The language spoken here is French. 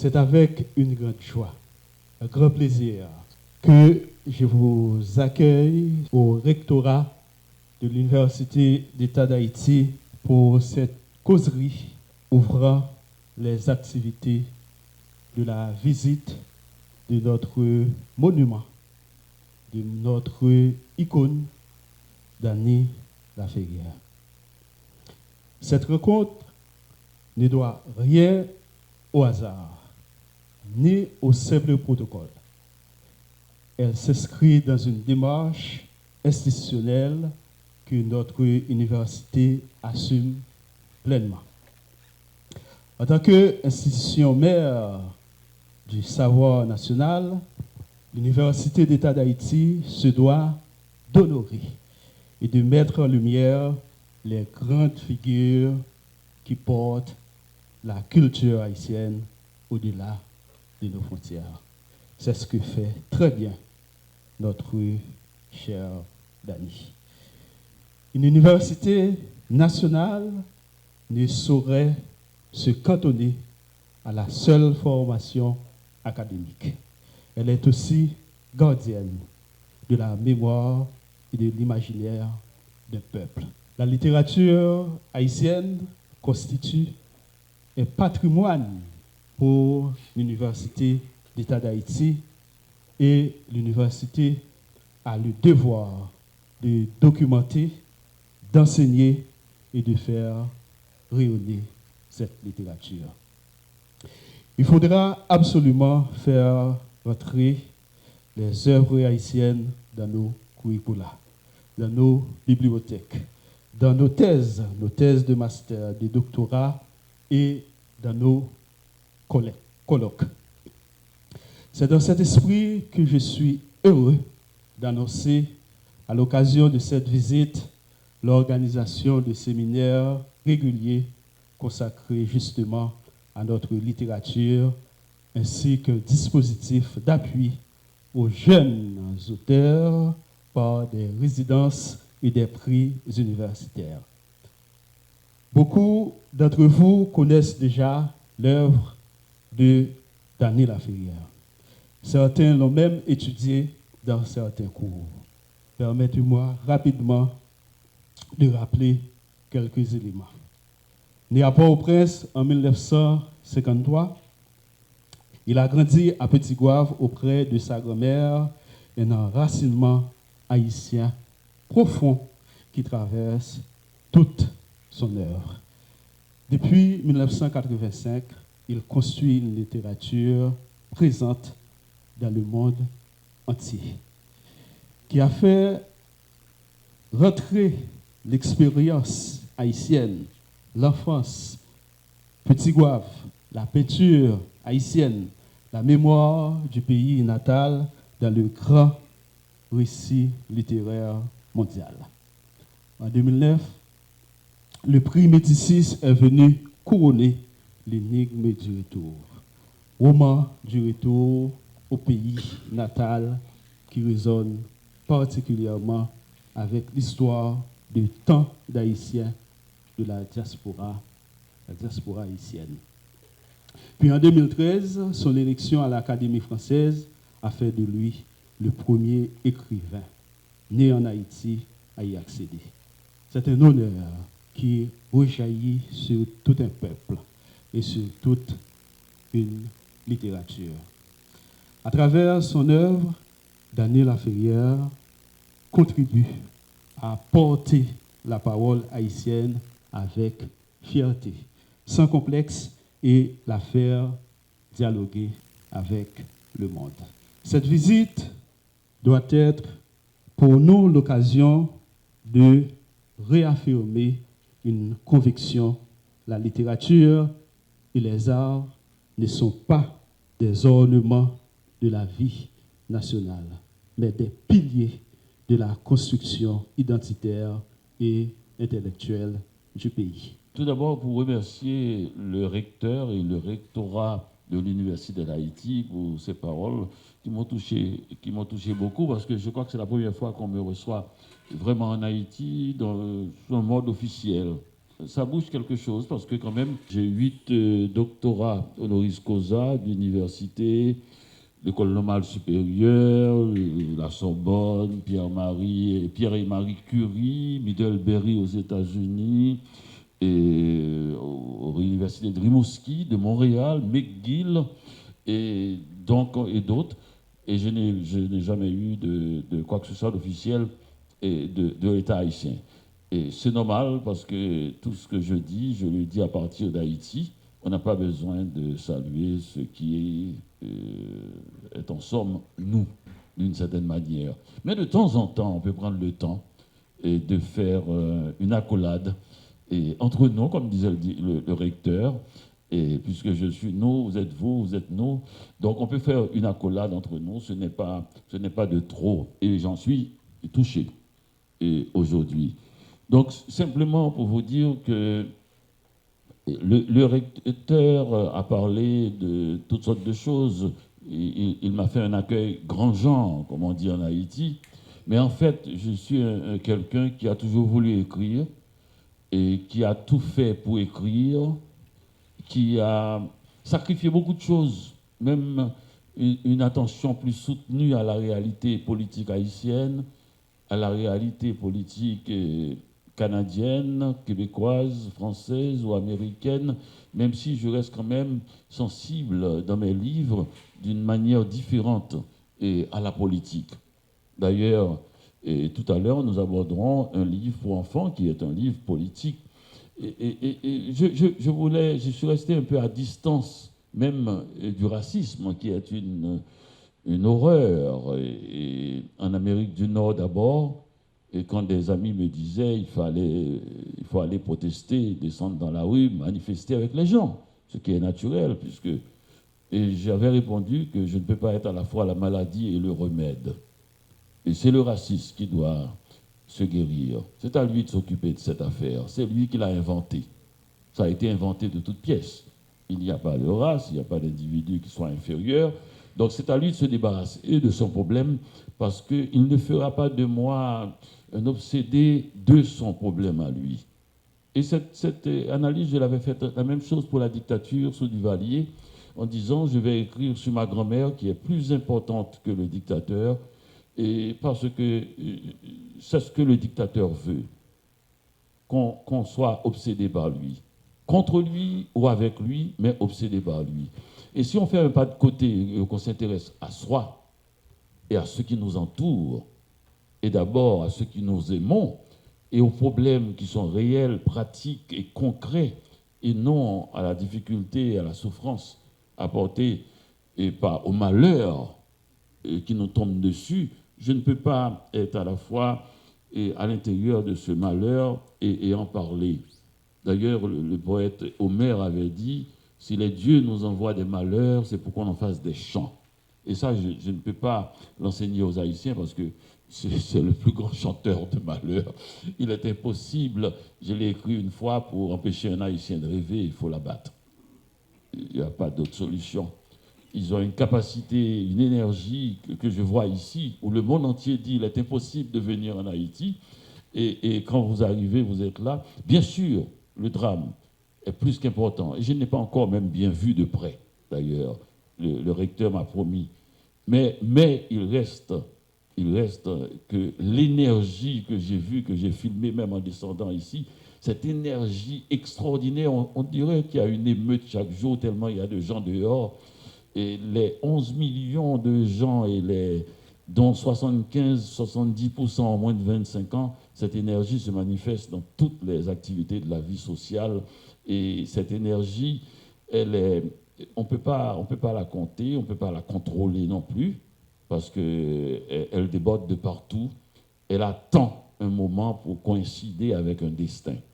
C'est avec une grande joie, un grand plaisir que je vous accueille au rectorat de l'Université d'État d'Haïti pour cette causerie ouvrant les activités de la visite de notre monument, de notre icône, Dany Laferrière. Cette rencontre ne doit rien au hasard, ni au simple protocole. Elle s'inscrit dans une démarche institutionnelle que notre université assume pleinement. En tant qu'institution mère du savoir national, l'Université d'État d'Haïti se doit d'honorer et de mettre en lumière les grandes figures qui portent la culture haïtienne au-delà de nos frontières. C'est ce que fait très bien notre cher Dany. Une université nationale ne saurait se cantonner à la seule formation académique. Elle est aussi gardienne de la mémoire et de l'imaginaire d'un peuple. La littérature haïtienne constitue un patrimoine pour l'Université d'État d'Haïti et l'université a le devoir de documenter, d'enseigner et de faire rayonner cette littérature. Il faudra absolument faire rentrer les œuvres haïtiennes dans nos curricula, dans nos bibliothèques, dans nos thèses de master, de doctorat et dans nos colloques. C'est dans cet esprit que je suis heureux d'annoncer, à l'occasion de cette visite, l'organisation de séminaires réguliers consacrés justement à notre littérature, ainsi qu'un dispositif d'appui aux jeunes auteurs par des résidences et des prix universitaires. Beaucoup d'entre vous connaissent déjà l'œuvre de Dany Laferrière. Certains l'ont même étudié dans certains cours. Permettez-moi rapidement de rappeler quelques éléments. Né à Port-au-Prince en 1953, il a grandi à Petit-Goâve auprès de sa grand-mère, un enracinement haïtien profond qui traverse toute son œuvre. Depuis 1985, il construit une littérature présente dans le monde entier, qui a fait rentrer l'expérience haïtienne, l'enfance, Petit-Goâve, la peinture haïtienne, la mémoire du pays natal dans le grand récit littéraire mondial. En 2009, le prix Médicis est venu couronner l'énigme du retour. Roman du retour au pays natal qui résonne particulièrement avec l'histoire de tant d'Haïtiens de la diaspora haïtienne. Puis en 2013, son élection à l'Académie française a fait de lui le premier écrivain né en Haïti à y accéder. C'est un honneur qui rejaillit sur tout un peuple et sur toute une littérature. À travers son œuvre, Dany Laferrière contribue à porter la parole haïtienne avec fierté, sans complexe, et la faire dialoguer avec le monde. Cette visite doit être pour nous l'occasion de réaffirmer une conviction. La littérature et les arts ne sont pas des ornements de la vie nationale, mais des piliers de la construction identitaire et intellectuelle du pays. Tout d'abord, pour remercier le recteur et le rectorat de l'Université d'Haïti pour ces paroles qui m'ont touché beaucoup, parce que je crois que c'est la première fois qu'on me reçoit vraiment en Haïti dans un mode officiel. ça bouge quelque chose parce que quand même, j'ai 8 doctorats honoris causa d'université, l'École normale supérieure, la Sorbonne, Pierre et Marie Curie, Middlebury aux États-Unis, et à l'Université de Rimouski, de Montréal, McGill, et d'autres. Et je n'ai jamais eu de quoi que ce soit d'officiel de l'État haïtien. Et c'est normal parce que tout ce que je dis, je le dis à partir d'Haïti. On n'a pas besoin de saluer ce qui est en somme nous, d'une certaine manière. Mais de temps en temps, on peut prendre le temps de faire une accolade et entre nous, comme disait le recteur, et puisque je suis nous, vous êtes nous. Donc on peut faire une accolade entre nous, ce n'est pas de trop. Et j'en suis touché aujourd'hui. Donc simplement pour vous dire que le recteur a parlé de toutes sortes de choses. Il m'a fait un accueil grand genre, comme on dit en Haïti. Mais en fait, je suis quelqu'un qui a toujours voulu écrire et qui a tout fait pour écrire, qui a sacrifié beaucoup de choses, même une attention plus soutenue à la réalité politique haïtienne, à la réalité politique canadienne, québécoise, française ou américaine, même si je reste quand même sensible dans mes livres d'une manière différente à la politique. D'ailleurs, tout à l'heure, nous aborderons un livre pour enfants qui est un livre politique. Je suis resté un peu à distance même du racisme, qui est une horreur. En Amérique du Nord d'abord, et quand des amis me disaient il faut aller protester, descendre dans la rue, manifester avec les gens, ce qui est naturel, et j'avais répondu que je ne peux pas être à la fois la maladie et le remède. Et c'est le racisme qui doit se guérir. C'est à lui de s'occuper de cette affaire. C'est lui qui l'a inventé. Ça a été inventé de toutes pièces. Il n'y a pas de race, il n'y a pas d'individu qui soit inférieur. Donc c'est à lui de se débarrasser de son problème, parce qu'il ne fera pas de moi un obsédé de son problème à lui. Et cette analyse, je l'avais faite la même chose pour la dictature sous Duvalier, en disant je vais écrire sur ma grand-mère qui est plus importante que le dictateur, et parce que c'est ce que le dictateur veut, qu'on soit obsédé par lui. Contre lui ou avec lui, mais obsédé par lui. Et si on fait un pas de côté, qu'on s'intéresse à soi et à ceux qui nous entourent, et d'abord à ceux qui nous aimons, et aux problèmes qui sont réels, pratiques et concrets, et non à la difficulté et à la souffrance apportée et pas au malheur qui nous tombe dessus, je ne peux pas être à la fois à l'intérieur de ce malheur et en parler. D'ailleurs, le poète Homère avait dit « Si les dieux nous envoient des malheurs, c'est pour qu'on en fasse des chants ». Et ça, je ne peux pas l'enseigner aux Haïtiens parce que c'est le plus grand chanteur de malheur. Il est impossible, je l'ai écrit une fois, pour empêcher un Haïtien de rêver, il faut l'abattre. Il n'y a pas d'autre solution. Ils ont une capacité, une énergie que je vois ici, où le monde entier dit il est impossible de venir en Haïti. Et quand vous arrivez, vous êtes là. Bien sûr, le drame est plus qu'important. Et je n'ai pas encore même bien vu de près, d'ailleurs. Le recteur m'a promis. Mais il reste que l'énergie que j'ai vue, que j'ai filmée même en descendant ici, cette énergie extraordinaire, on dirait qu'il y a une émeute chaque jour, tellement il y a de gens dehors. Et les 11 millions de gens, dont 75-70% en moins de 25 ans, cette énergie se manifeste dans toutes les activités de la vie sociale. Et cette énergie, on ne peut pas la compter, on ne peut pas la contrôler non plus, parce qu'elle déborde de partout. Elle attend un moment pour coïncider avec un destin.